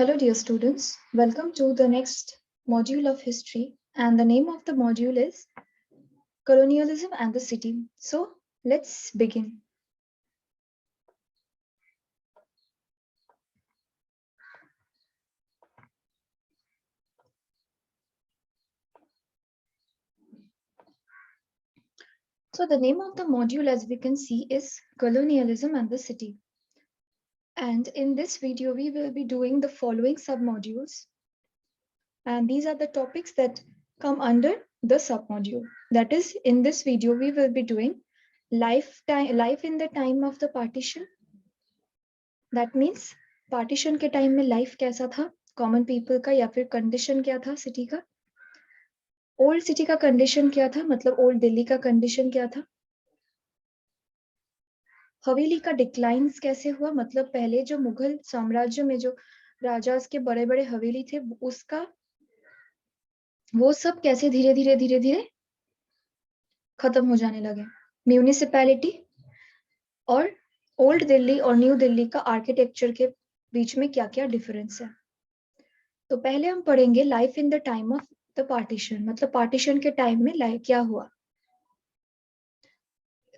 Hello, dear students. Welcome to the next module of history, and the name of the module is Colonialism and the City. So, let's begin. So, the name of the module, as we can see, is Colonialism and the City. And in this video, we will be doing the following submodules. And these are the topics that come under the submodule. That is, in this video, we will be doing life in the time of the partition. That means partition के time में life कैसा था common people का या फिर condition क्या था city का ओल्ड सिटी का कंडीशन क्या था मतलब ओल्ड दिल्ली का कंडीशन क्या था हवेली का डिक्लाइंस कैसे हुआ मतलब पहले जो मुगल साम्राज्य में जो राजास के बड़े बड़े हवेली थे उसका वो सब कैसे धीरे धीरे खत्म हो जाने लगे म्यूनिसिपैलिटी और ओल्ड दिल्ली और न्यू दिल्ली का आर्किटेक्चर के बीच में क्या क्या डिफरेंस है तो पहले हम पढ़ेंगे life in the time of the partition मतलब पार्टीशन के टाइम में लाइफ क्या हुआ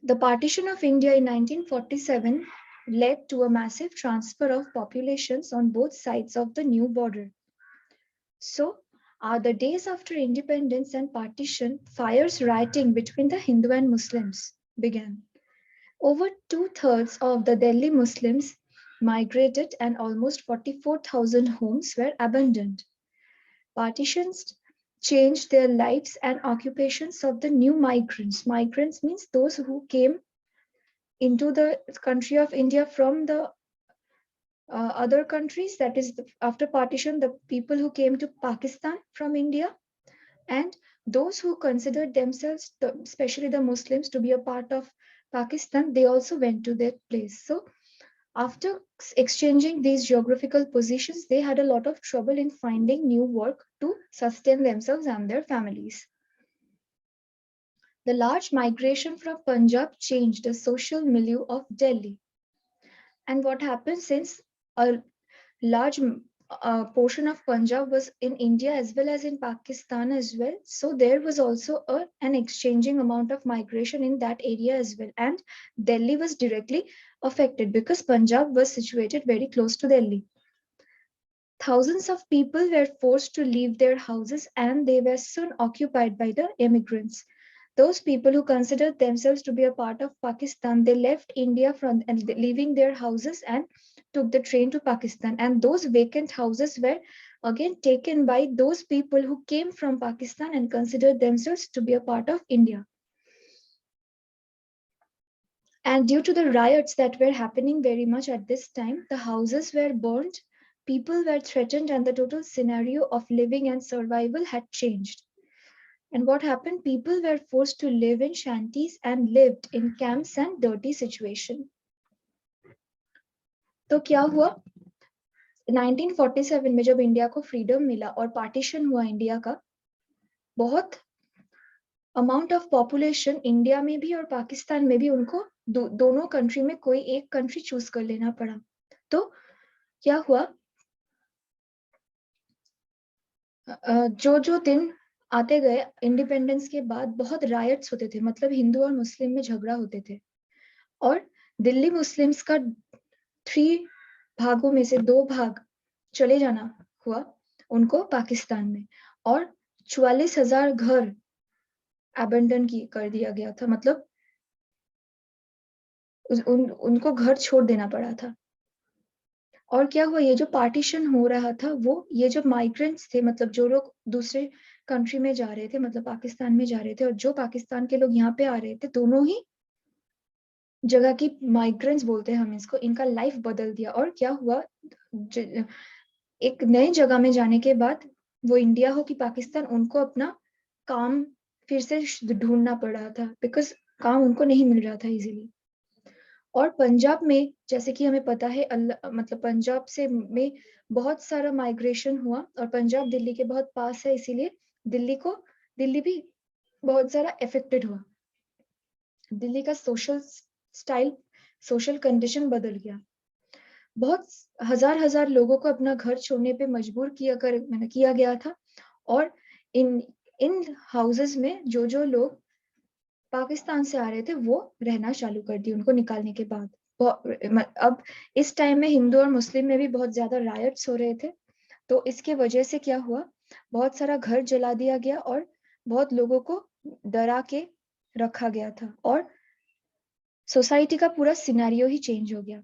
The partition of India in 1947 led to a massive transfer of populations on both sides of the new border. So, the days after independence and partition, fierce rioting between the Hindu and Muslims began. Over 2/3 of the Delhi Muslims migrated and almost 44,000 homes were abandoned. Partitions changed their lives and occupations of the new migrants. Migrants means those who came into the country of India from the other countries. That is, after partition, the people who came to Pakistan from India and those who considered themselves, especially the Muslims, to be a part of Pakistan, they also went to that place. So after exchanging these geographical positions, they had a lot of trouble in finding new work to sustain themselves and their families. The large migration from Punjab changed the social milieu of Delhi. And what happened since a large portion of Punjab was in India as well as in Pakistan as well. So there was also an exchanging amount of migration in that area as well. And Delhi was directly affected because Punjab was situated very close to Delhi. Thousands of people were forced to leave their houses and they were soon occupied by the immigrants. Those people who considered themselves to be a part of Pakistan, they left India from and leaving their houses and took the train to Pakistan. And those vacant houses were again taken by those people who came from Pakistan and considered themselves to be a part of India. And due to the riots that were happening very much at this time, the houses were burned, people were threatened, and the total scenario of living and survival had changed. And what happened? People were forced to live in shanties and lived in camps and dirty situation. तो क्या हुआ 1947 में जब India को freedom मिला और partition हुआ India का बहुत अमाउंट ऑफ पॉपुलेशन इंडिया में भी और पाकिस्तान में भी उनको दोनों कंट्री में कोई एक कंट्री चूज कर लेना पड़ा तो क्या हुआ जो दिन आते गए इंडिपेंडेंस के बाद बहुत रायट्स होते थे मतलब हिंदू और मुस्लिम में झगड़ा होते थे और दिल्ली मुस्लिम्स का 3 भागों में से 2 भाग चले जाना हुआ उनको पाकिस्तान में और 44,000 घर अबेंडन कर दिया गया था मतलब उनको घर छोड़ देना पड़ा था और क्या हुआ ये जो पार्टीशन हो रहा था वो ये जो माइग्रेंट्स थे मतलब जो लोग दूसरे कंट्री में जा रहे थे मतलब पाकिस्तान में जा रहे थे और जो पाकिस्तान के लोग यहाँ पे आ रहे थे दोनों ही जगह की माइग्रेंट्स बोलते हैं हम इसको इनका लाइफ बदल दिया और क्या हुआ एक नए जगह में जाने के बाद वो इंडिया हो कि पाकिस्तान उनको अपना काम फिर से ढूंढना पड़ रहा था बिकॉज काम उनको नहीं मिल रहा था इजीली और पंजाब में जैसे कि हमें पता है मतलब पंजाब से में बहुत सारा माइग्रेशन हुआ और पंजाब दिल्ली के बहुत पास है इसीलिए दिल्ली भी बहुत सारा अफेक्टेड हुआ दिल्ली का सोशल स्टाइल सोशल कंडीशन बदल गया बहुत हजार हजार लोगों को अपना घर छोड़ने पे मजबूर किया गया था। और इन इन हाउसेस में जो लोग पाकिस्तान से आ रहे थे वो रहना चालू कर दिए उनको निकालने के बाद। अब इस टाइम में हिंदू और मुस्लिम में भी बहुत ज्यादा रायट्स हो रहे थे, तो इसके वजह से क्या हुआ, बहुत सारा घर जला दिया गया और बहुत लोगों को डरा के रखा गया था और सोसाइटी का पूरा सिनेरियो ही चेंज हो गया।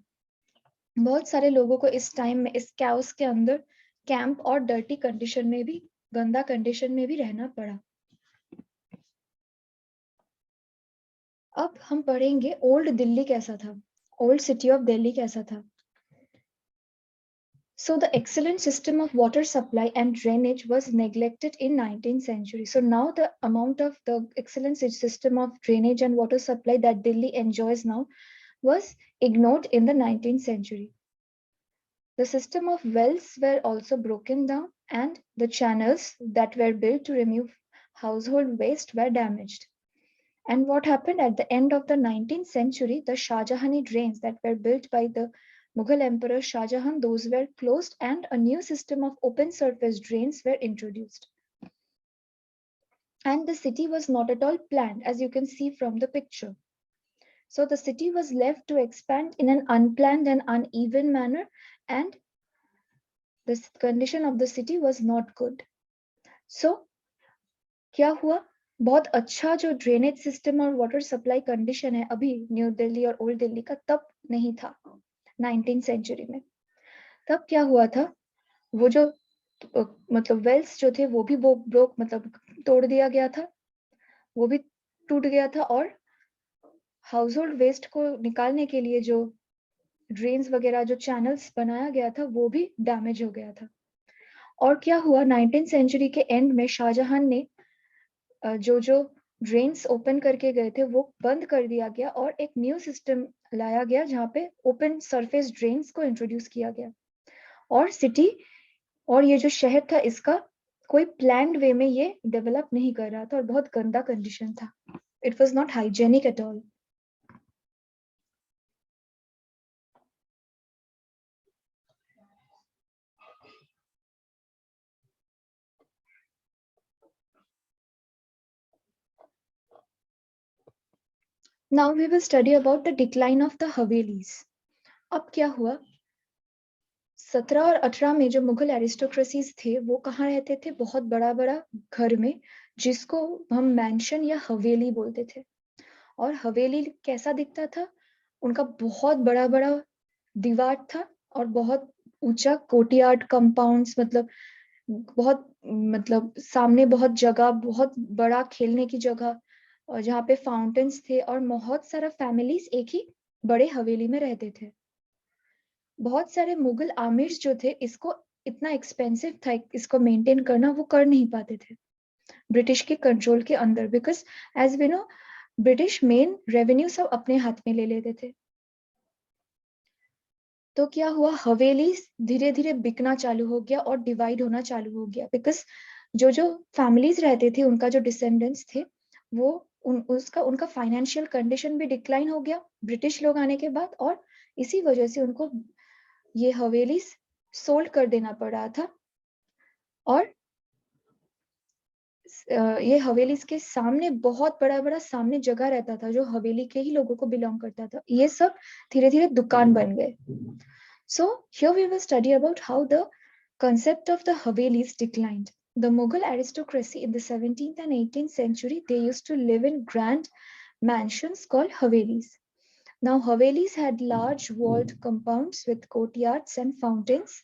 बहुत सारे लोगों को इस टाइम में इस कैओस के अंदर कैंप और डर्टी कंडीशन में भी, गंदा कंडीशन में भी रहना पड़ा। अब हम पढ़ेंगे ओल्ड दिल्ली कैसा था, ओल्ड सिटी ऑफ दिल्ली कैसा था। So the excellent system of water supply and drainage was neglected in 19th century. So now the amount of the excellent system of drainage and water supply that Delhi enjoys now was ignored in the 19th century. The system of wells were also broken down and the channels that were built to remove household waste were damaged. And what happened at the end of the 19th century, the Shahjahani drains that were built by the Mughal Emperor Shah Jahan, those were closed and a new system of open surface drains were introduced. And the city was not at all planned, as you can see from the picture. So the city was left to expand in an unplanned and uneven manner, and the condition of the city was not good. So क्या हुआ, बहुत अच्छा जो drainage system और water supply condition है अभी new Delhi और old Delhi का, तब नहीं था 19th सेंचुरी में। तब क्या हुआ था, वो जो मतलब वेल्स जो थे वो भी ब्रोक मतलब तोड़ दिया गया था, वो भी टूट गया था, और हाउस होल्ड वेस्ट को निकालने के लिए जो ड्रेन्स वगैरह जो चैनल्स बनाया गया था वो भी डैमेज हो गया था। और क्या हुआ, 19th सेंचुरी के एंड में शाहजहां ने जो ड्रेन्स ओपन करके गए थे वो बंद कर दिया गया और एक न्यू सिस्टम लाया गया जहाँ पे ओपन सरफेस ड्रेन्स को इंट्रोड्यूस किया गया। और सिटी और ये जो शहर था इसका कोई प्लान्ड वे में ये डेवलप नहीं कर रहा था और बहुत गंदा कंडीशन था। It was not hygienic at all. Now we will study about the decline of the havelis. अब क्या हुआ, 17 और 18 में जो मुगल एरिस्टोक्रेसीज थे वो कहाँ रहते थे, बहुत बड़ा बड़ा घर में, जिसको हम मैंशन या हवेली बोलते थे। और हवेली कैसा दिखता था, उनका बहुत बड़ा बड़ा दीवार था और बहुत ऊंचा कोर्टयार्ड कंपाउंड्स, मतलब सामने बहुत जगह, बहुत बड़ा खेलने की जगह, और जहाँ पे फाउंटेन्स थे और बहुत सारा फैमिलीज एक ही बड़े हवेली में रहते थे। बहुत सारे मुगल आमिर्स जो थे इसको इतना एक्सपेंसिव था इसको मेंटेन करना, वो कर नहीं पाते थे ब्रिटिश के कंट्रोल के अंदर, because as we know British main revenue सब अपने हाथ में ले लेते थे। तो क्या हुआ, हवेली धीरे धीरे बिकना चालू हो गया और डिवाइड होना चालू हो गया, बिकॉज जो फैमिलीज रहते थे उनका जो डिसेंडेंट्स थे वो उनका फाइनेंशियल कंडीशन भी डिक्लाइन हो गया ब्रिटिश लोग आने के बाद, और इसी वजह से उनको ये हवेली सोल्ड कर देना पड़ा था। और ये हवेली के सामने बहुत बड़ा बड़ा सामने जगह रहता था जो हवेली के ही लोगों को बिलोंग करता था, ये सब धीरे धीरे दुकान बन गए। So here we will study about how the concept of the Havelis declined. The Mughal aristocracy in the 17th and 18th century, they used to live in grand mansions called Havelis. Now Havelis had large walled compounds with courtyards and fountains,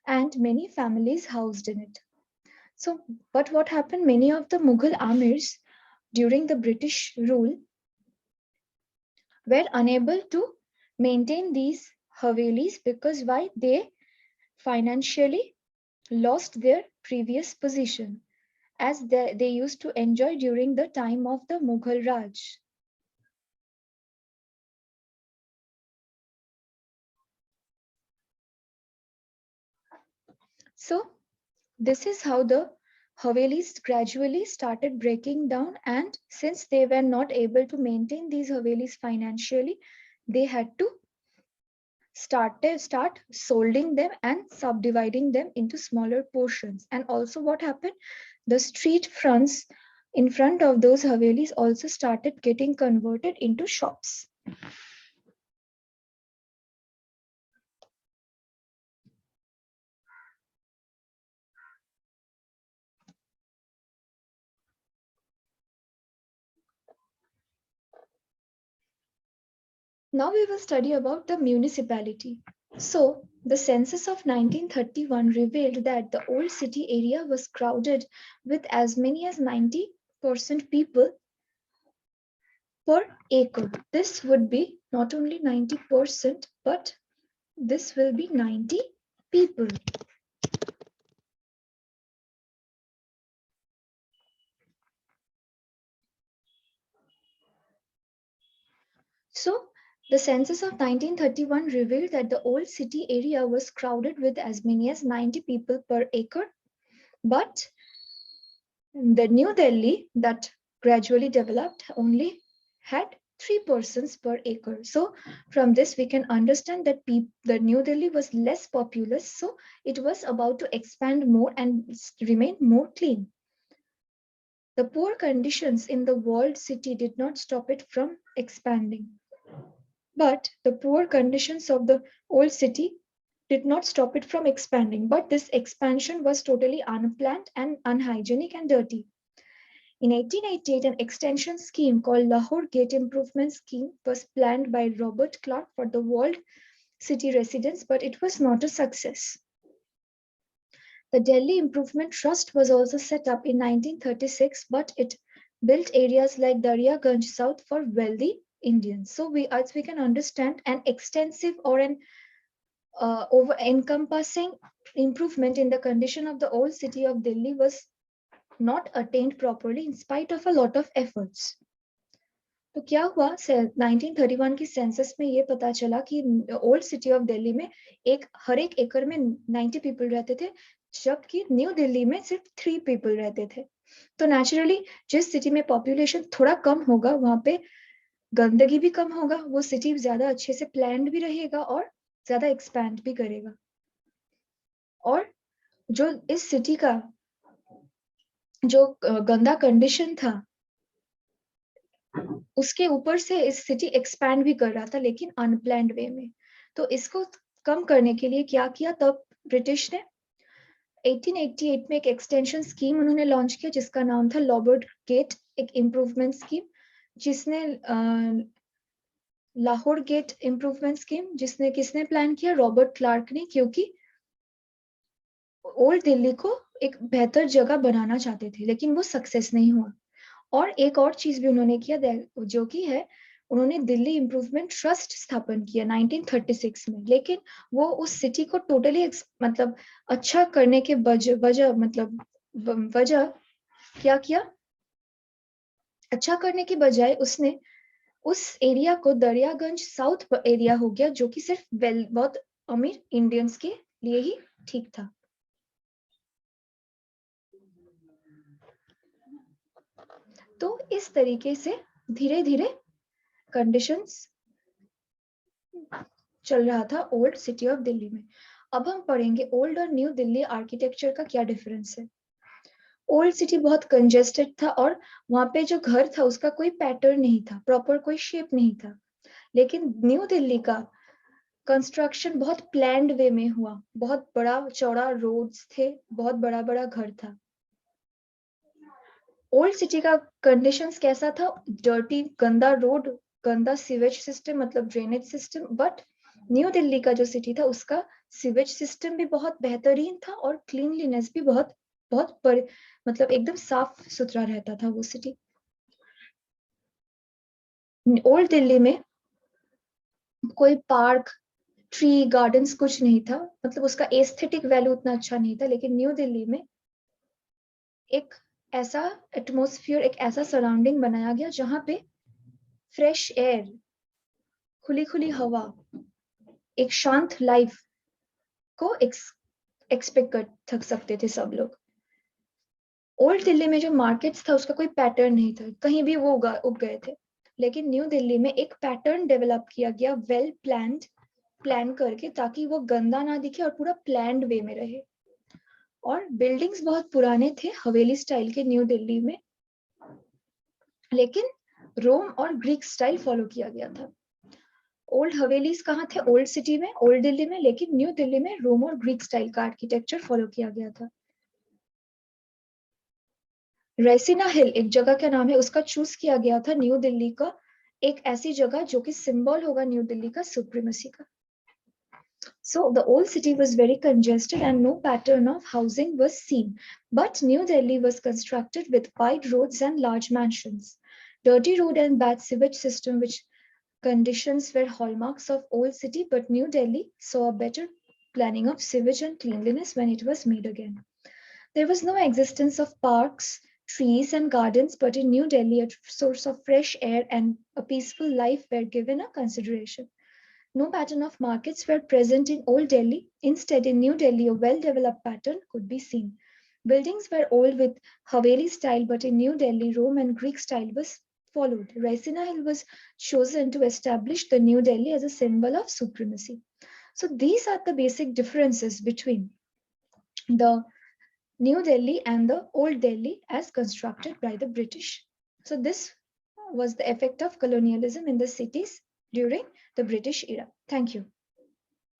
and many families housed in it. So, but what happened? Many of the Mughal amirs during the British rule were unable to maintain these Havelis because why? They financially lost their previous position as they used to enjoy during the time of the Mughal Raj. So this is how the Havelis gradually started breaking down, and since they were not able to maintain these Havelis financially, they had to start solding them and subdividing them into smaller portions. And also what happened, the street fronts in front of those havelis also started getting converted into shops. Now we will study about the municipality. So, the census of 1931 revealed that the old city area was crowded with as many as 90% people per acre. This would be not only 90%, but this will be 90 people. So, the census of 1931 revealed that the old city area was crowded with as many as 90 people per acre, but the New Delhi that gradually developed only had 3 persons per acre. So, from this, we can understand that the New Delhi was less populous, so it was about to expand more and remain more clean. The poor conditions in the walled city did not stop it from expanding. But the poor conditions of the old city did not stop it from expanding. But this expansion was totally unplanned and unhygienic and dirty. In 1888, an extension scheme called Lahore Gate Improvement Scheme was planned by Robert Clark for the walled city residents, but it was not a success. The Delhi Improvement Trust was also set up in 1936, but it built areas like Daryaganj South for wealthy Indians. So, as we can understand, an extensive or an over encompassing improvement in the condition of the old city of Delhi was not attained properly in spite of a lot of efforts. तो क्या हुआ 1931 की census में ये पता चला कि old city of Delhi में हर एक एकड़ में 90 पीपल रहते थे, जबकि न्यू दिल्ली में सिर्फ 3 पीपल रहते थे. तो नेचुरली जिस सिटी में पॉपुलेशन थोड़ा कम होगा वहां पे गंदगी भी कम होगा, वो सिटी ज्यादा अच्छे से प्लान्ड भी रहेगा और ज्यादा एक्सपैंड भी करेगा. और जो इस सिटी का जो गंदा कंडीशन था उसके ऊपर से इस सिटी एक्सपैंड भी कर रहा था, लेकिन अनप्लान्ड वे में. तो इसको कम करने के लिए क्या किया, तब ब्रिटिश ने 1888 में एक एक्सटेंशन स्कीम उन्होंने लॉन्च किया जिसका नाम था लॉबर्ट गेट एक इम्प्रूवमेंट स्कीम, जिसने लाहौर गेट इम्प्रूवमेंट स्कीम जिसने किसने प्लान किया, रॉबर्ट क्लार्क ने, क्योंकि ओल्ड दिल्ली को एक बेहतर जगह बनाना चाहते थे, लेकिन वो सक्सेस नहीं हुआ. और एक और चीज भी उन्होंने किया जो कि है, उन्होंने दिल्ली इम्प्रूवमेंट ट्रस्ट स्थापन किया 1936 में, लेकिन वो उस सिटी को टोटली मतलब अच्छा करने के वजह क्या किया, अच्छा करने की बजाय उसने उस एरिया को दरियागंज साउथ एरिया हो गया, जो कि सिर्फ बहुत अमीर इंडियंस के लिए ही ठीक था. तो इस तरीके से धीरे धीरे कंडीशंस चल रहा था ओल्ड सिटी ऑफ दिल्ली में. अब हम पढ़ेंगे ओल्ड और न्यू दिल्ली आर्किटेक्चर का क्या डिफरेंस है. ओल्ड सिटी बहुत कंजेस्टेड था और वहां पे जो घर था उसका कोई पैटर्न नहीं था, प्रॉपर कोई शेप नहीं था. लेकिन न्यू दिल्ली का कंस्ट्रक्शन बहुत प्लान्ड वे में हुआ, बहुत बड़ा चौड़ा रोड्स थे, बहुत बड़ा बड़ा घर था. ओल्ड सिटी का कंडीशंस कैसा था, डर्टी, गंदा रोड, गंदा सीवेज सिस्टम मतलब drainage system. But new Delhi का जो सिटी था उसका सीवेज सिस्टम भी बहुत बेहतरीन था और क्लीनलीनेस भी बहुत बहुत मतलब एकदम साफ सुथरा रहता था वो सिटी. ओल्ड दिल्ली में कोई पार्क, ट्री, गार्डन्स कुछ नहीं था, मतलब उसका एस्थेटिक वैल्यू उतना अच्छा नहीं था. लेकिन न्यू दिल्ली में एक ऐसा एटमॉस्फेयर, एक ऐसा सराउंडिंग बनाया गया जहां पे फ्रेश एयर, खुली खुली हवा, एक शांत लाइफ को एक्सपेक्ट कर थक सकते थे सब लोग. ओल्ड दिल्ली में जो मार्केट्स था उसका कोई पैटर्न नहीं था, कहीं भी वो उग गए थे. लेकिन न्यू दिल्ली में एक पैटर्न डेवलप किया गया, वेल प्लान्ड प्लान करके, ताकि वो गंदा ना दिखे और पूरा प्लान्ड वे में रहे। और बिल्डिंग्स बहुत पुराने थे हवेली स्टाइल के न्यू दिल्ली में, लेकिन रोम और ग्रीक स्टाइल फॉलो किया गया था। ओल्ड हवेलीज कहाँ थे? ओल्ड सिटी में, ओल्ड दिल्ली में, लेकिन न्यू दिल्ली में रोम और ग्रीक स्टाइल का आर्किटेक्चर फॉलो किया गया था। रेसिना हिल एक जगह का नाम है, उसका चूज किया गया था न्यू दिल्ली का एक ऐसी जगह जो कि सिंबल होगा न्यू दिल्ली का सुप्रीमेसी का। So the old city was very congested and no pattern of housing was seen. But New Delhi was constructed with wide roads and large mansions. Dirty road and bad sewage system, which conditions were hallmarks of old city, but New Delhi saw a better planning of sewage and cleanliness when it was made again. There was no existence of parks, trees, and gardens, but in New Delhi, a source of fresh air and a peaceful life were given a consideration. No pattern of markets were present in Old Delhi. Instead, in New Delhi, a well-developed pattern could be seen. Buildings were old with Haveli style, but in New Delhi, Rome and Greek style was followed. Raisina Hill was chosen to establish the New Delhi as a symbol of supremacy. So these are the basic differences between the New Delhi and the Old Delhi as constructed by the British. So this was the effect of colonialism in the cities during the British era. Thank you.